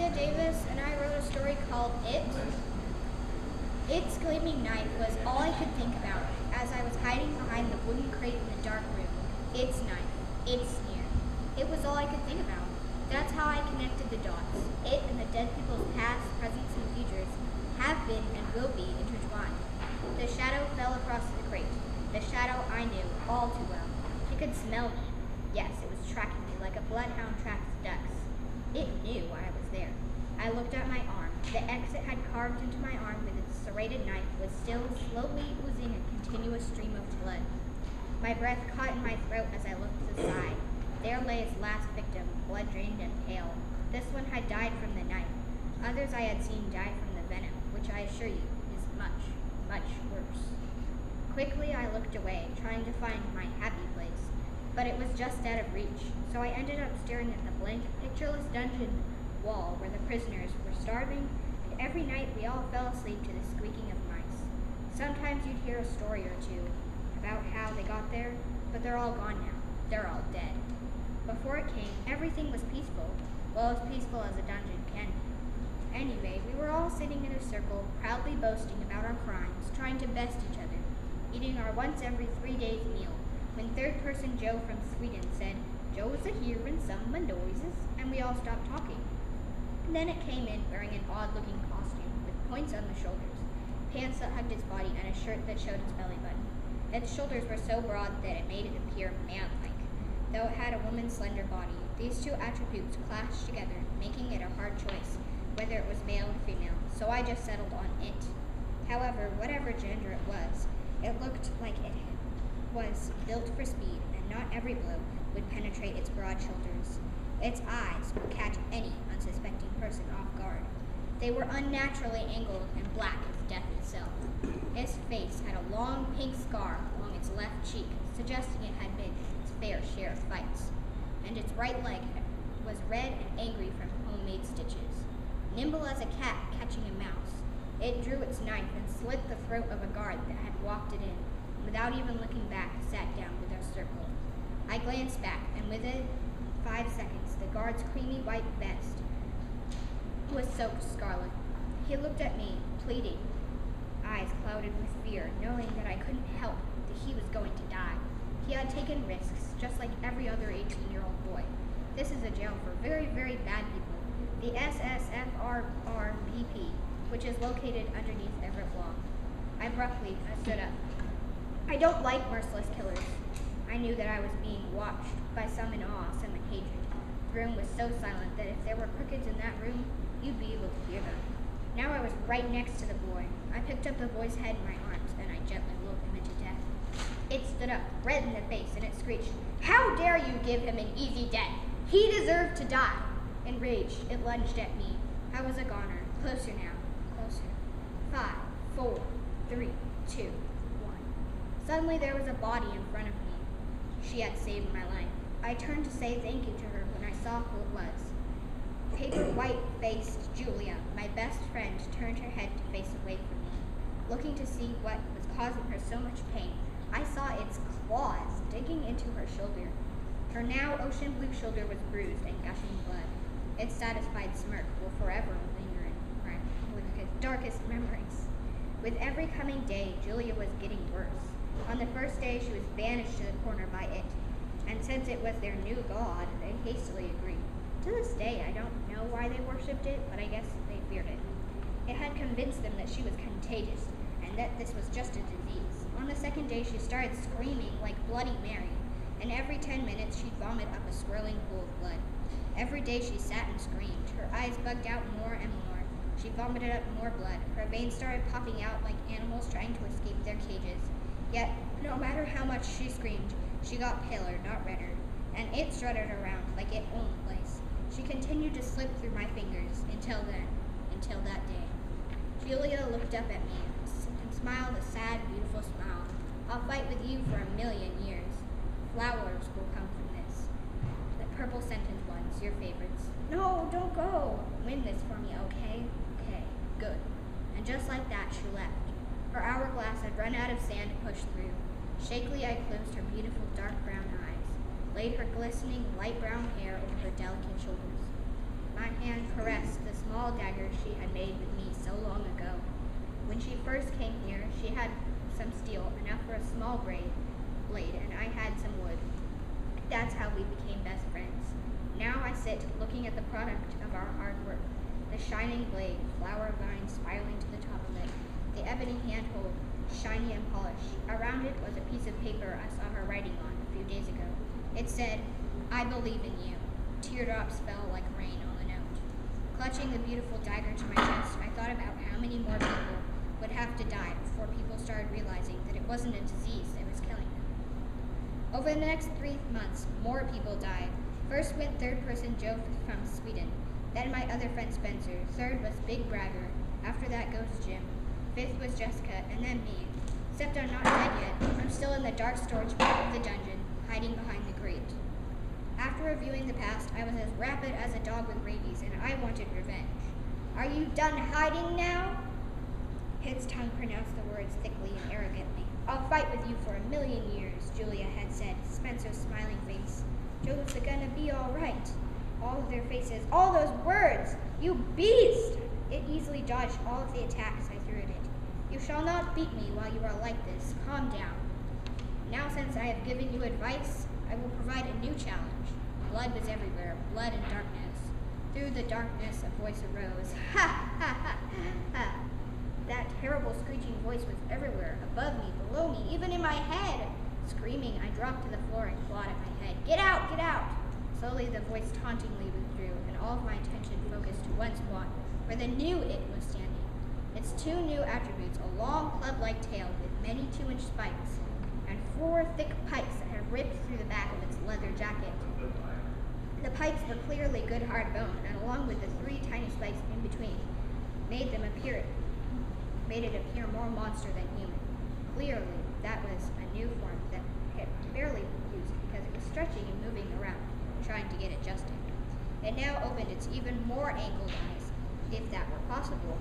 Leah Davis, and I wrote a story called It. Its gleaming knife was all I could think about as I was hiding behind the wooden crate in the dark room. Its knife, its sneer. It was all I could think about. That's how I connected the dots. It and the dead people's past, presents, and futures have been and will be intertwined. The shadow fell across the crate. The shadow I knew all too well. It could smell me. Yes, it was tracking me like a bloodhound tracks ducks. It knew I was there. I looked at my arm. The X it had carved into my arm with its serrated knife was still slowly oozing a continuous stream of blood. My breath caught in my throat as I looked aside. There lay its last victim, blood-drained and pale. This one had died from the knife. Others I had seen die from the venom, which I assure you is much, much worse. Quickly I looked away, trying to find my happy place, but it was just out of reach, so I ended up staring at the blank, pictureless dungeon wall where the prisoners were starving, and every night we all fell asleep to the squeaking of mice. Sometimes you'd hear a story or two about how they got there, but they're all gone now. They're all dead. Before it came, everything was peaceful, well, as peaceful as a dungeon can be. Anyway, we were all sitting in a circle, proudly boasting about our crimes, trying to best each other, eating our once every 3 days meal, when third-person Joe from Sweden said, "Joe's a hearin' some noises," and we all stopped talking. And then it came in wearing an odd-looking costume, with points on the shoulders, pants that hugged its body, and a shirt that showed its belly button. Its shoulders were so broad that it made it appear man-like, though it had a woman's slender body. These two attributes clashed together, making it a hard choice, whether it was male or female, so I just settled on it. However, whatever gender it looked like it was built for speed, and not every blow would penetrate its broad shoulders. Its eyes would catch any unsuspecting person off guard. They were unnaturally angled and black as death itself. Its face had a long pink scar along its left cheek, suggesting it had been its fair share of fights, and its right leg was red and angry from homemade stitches. Nimble as a cat catching a mouse, it drew its knife and slit the throat of a guard that had walked it in, and without even looking back, sat down with our circle. I glanced back, and within 5 seconds, the guard's creamy white vest was soaked scarlet. He looked at me, pleading, eyes clouded with fear, knowing that I couldn't help that he was going to die. He had taken risks, just like every other 18-year-old boy. This is a jail for very, very bad people, the SSFRRBP, which is located underneath Everett Law. Abruptly, I stood up. I don't like merciless killers. I knew that I was being watched by some in awe, some in hatred. The room was so silent that if there were crickets in that room, you'd be able to hear them. Now I was right next to the boy. I picked up the boy's head in my arms, and I gently looked him into death. It stood up, red in the face, and it screeched, "How dare you give him an easy death? He deserved to die!" Enraged, it lunged at me. I was a goner. Closer now. Closer. 5, 4, 3, 2, 1. Suddenly there was a body in front of me. She had saved my life. I turned to say thank you to her when I saw who it was. Paper white-faced Julia, my best friend, turned her head to face away from me. Looking to see what was causing her so much pain, I saw its claws digging into her shoulder. Her now ocean blue shoulder was bruised and gushing blood. Its satisfied smirk will forever linger in my darkest memories. With every coming day, Julia was getting worse. On the first day, she was banished to the corner by it, and since it was their new god, they hastily agreed. To this day, I don't know why they worshipped it, but I guess they feared it. It had convinced them that she was contagious, and that this was just a disease. On the second day, she started screaming like Bloody Mary, and every 10 minutes, she'd vomit up a swirling pool of blood. Every day, she sat and screamed. Her eyes bugged out more and more. She vomited up more blood. Her veins started popping out like animals trying to escape their cages. Yet, no matter how much she screamed, she got paler, not redder, and it strutted around like it owned the place. She continued to slip through my fingers until that day. Julia looked up at me and smiled a sad, beautiful smile. "I'll fight with you for 1,000,000 years. Flowers will come from this. The purple-scented ones, your favorites. No, don't go. Win this for me, okay? Okay, good." And just like that, she left. Her hourglass had run out of sand to push through. Shakily, I closed her beautiful dark brown eyes, laid her glistening light brown hair over her delicate shoulders. My hand caressed the dagger she had made with me so long ago. When she first came here, she had some steel, enough for a small blade, and I had some wood. That's how we became best friends. Now I sit looking at the product of our hard work, the shining blade, flower vine spiraling to the top of it, the ebony handhold, shiny and polished. Around it was a piece of paper I saw her writing on a few days ago. It said, "I believe in you." Teardrops fell like rain on the note. Clutching the beautiful dagger to my chest, I thought about how many more people would have to die before people started realizing that it wasn't a disease that was killing them. Over the next 3 months, more people died. First went third person Joe from Sweden, then my other friend Spencer. Third was Big Bragger. After that goes Jim. Fifth was Jessica, and then me. Except I'm not dead yet. I'm still in the dark storage part of the dungeon, hiding behind the grate. After reviewing the past, I was as rapid as a dog with rabies, and I wanted revenge. "Are you done hiding now?" His tongue pronounced the words thickly and arrogantly. "I'll fight with you for 1,000,000 years, Julia had said, Spencer's smiling face. "Joe's gonna be all right." All of their faces, all those words! "You beast!" It easily dodged all of the attacks I threw at it. "You shall not beat me while you are like this. Calm down. Now, since I have given you advice, I will provide a new challenge." Blood was everywhere, blood and darkness. Through the darkness, a voice arose. Ha, ha, ha, ha. That terrible screeching voice was everywhere, above me, below me, even in my head. Screaming, I dropped to the floor and clawed at my head. "Get out, get out!" Slowly, the voice tauntingly withdrew, and all of my attention focused to one spot, where the new it was standing. Its 2 new attributes, a long club-like tail with many 2-inch spikes, and 4 thick pikes that had ripped through the back of its leather jacket. The pikes were clearly good hard bone, and along with the 3 tiny spikes in between, made it appear more monster than human. Clearly, that was a new form that it barely used because it was stretching and moving around, trying to get adjusted. It now opened its even more angled eyes, if that were possible,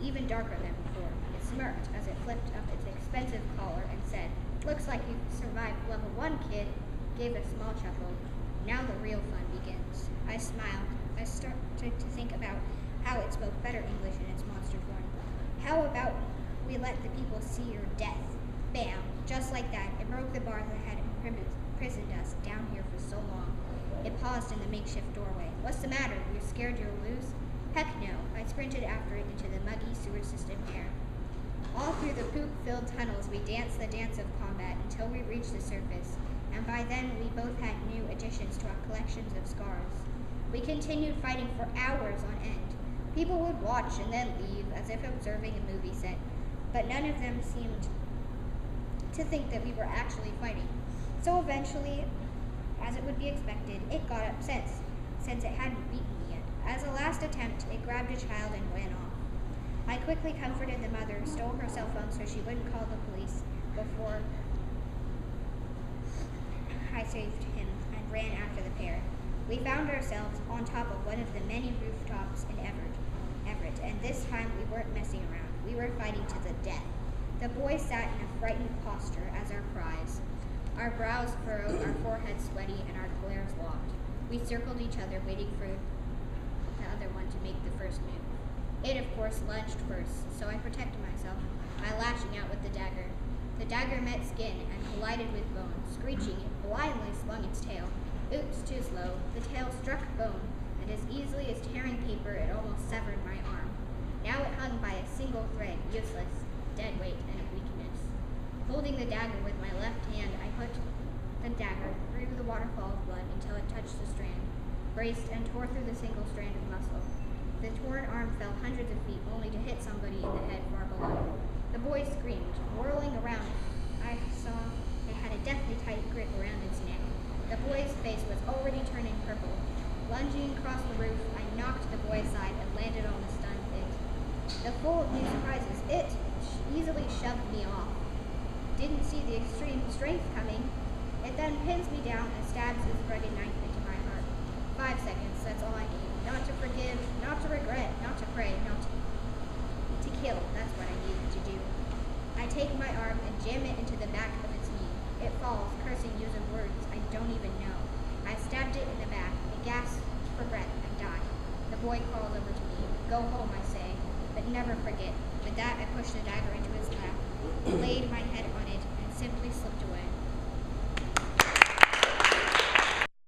even darker than before. It smirked as it flipped up its expensive collar and said, "Looks like you survived level 1, kid," gave a small chuckle. "Now the real fun begins." I smiled. I started to think about how it spoke better English in its monster form. "How about we let the people see your death?" Bam! Just like that, it broke the bars that had imprisoned us down here for so long. It paused in the makeshift doorway. "What's the matter? You're scared you'll lose?" "Heck no." I sprinted after it into the muggy sewer system air. All through the poop-filled tunnels, we danced the dance of combat until we reached the surface, and by then we both had new additions to our collections of scars. We continued fighting for hours on end. People would watch and then leave, as if observing a movie set, but none of them seemed to think that we were actually fighting. So eventually, as it would be expected, it got upset, since it hadn't beaten me yet. As a last attempt, it grabbed a child and ran off. I quickly comforted the mother, stole her cell phone so she wouldn't call the police before I saved him, and ran after the pair. We found ourselves on top of one of the many rooftops in Everett, and this time we weren't messing around. We were fighting to the death. The boys sat in a frightened posture as our prize. Our brows furrowed, our foreheads sweaty, and our glares locked. We circled each other, waiting for the other one to make the first move. It, of course, lunged first, so I protected myself by lashing out with the dagger. The dagger met skin and collided with bone. Screeching, it blindly swung its tail. Oops, too slow. The tail struck bone, and as easily as tearing paper, it almost severed my arm. Now it hung by a single thread, useless, dead weight, and weakness. Holding the dagger with my left hand, I put the dagger through the waterfall of blood until it touched the strand, braced, and tore through the single strand of muscle. The torn arm fell hundreds of feet, only to hit somebody in the head far below. The boy screamed, whirling around. I saw it had a deathly tight grip around its neck. The boy's face was already turning purple. Lunging across the roof, I knocked the boy aside and landed on the stunned it. The full of new surprises, it easily shoved me off. Didn't see the extreme strength coming. It then pins me down and stabs its rugged knife into my heart. 5 seconds, that's all I need. Not to forgive, not to regret, not to pray, not to kill. That's what I needed to do. I take my arm and jam it into the back of its knee. It falls, cursing, using words I don't even know. I stabbed it in the back. It gasped for breath and died. The boy crawled over to me. Go home, I say, but never forget. With that, I pushed the dagger into his lap, laid my